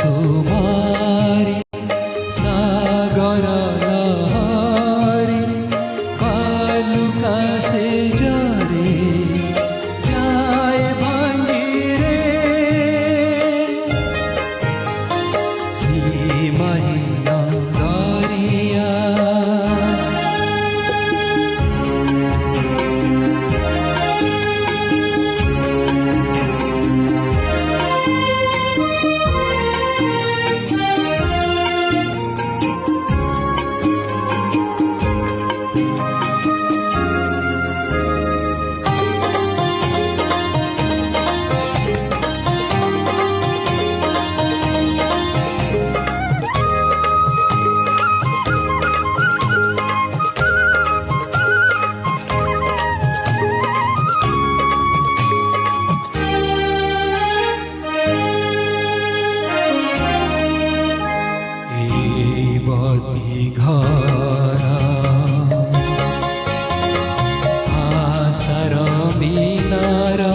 सुमारी सागर लहरी बालुका से जरे जाए भांगी रे सीमाहीन दरिया घरा आशर मिनारा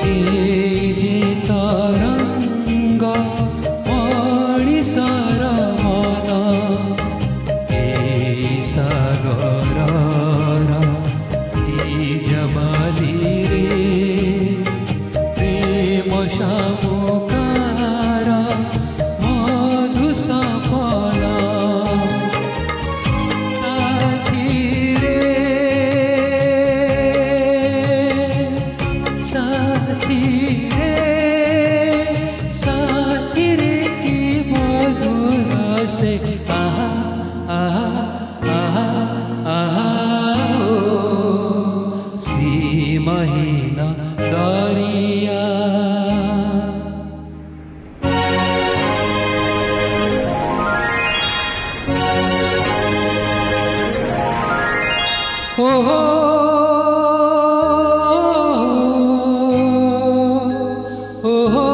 जे तरंग मणिषर मन सागर जमाली रे प्रेम शामुकार सपना साथी रे साथी रे की मधुर से आहा आहा आहा आहा ओ सीमाहीन दरिया ओ हो ओ हो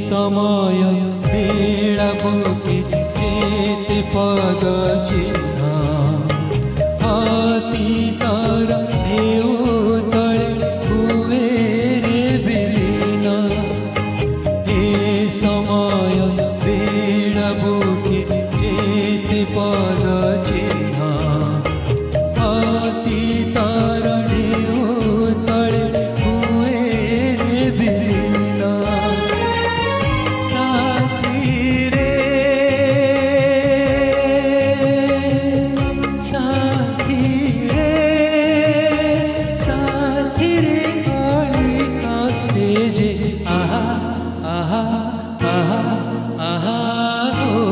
समय बेड़ा बुके जेते पद चिन्ह हाथी तार देव तले हुए रे विलीन ए समय बेड़ा बुके जेते पद चिन्ह हाथी तार देव तले हुए रे विलीन साथी रे काली काप से जे आहा आहा आहा आहा ओ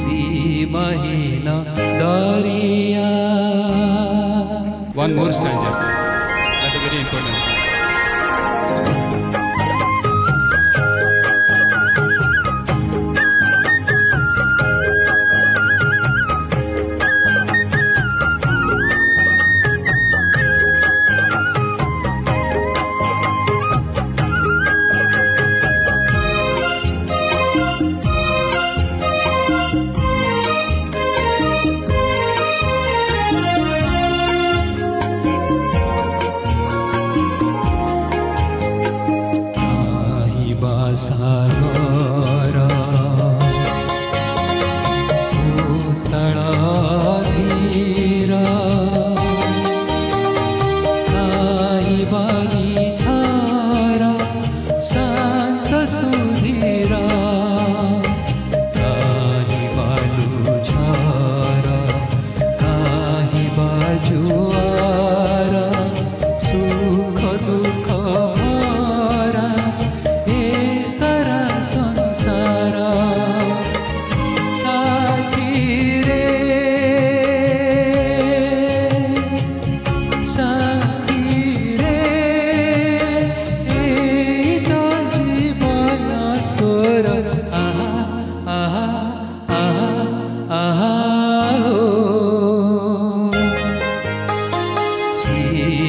सीमाहीन दरिया. One more stanza. That is very important.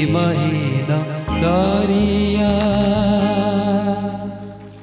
મહિના દરિયા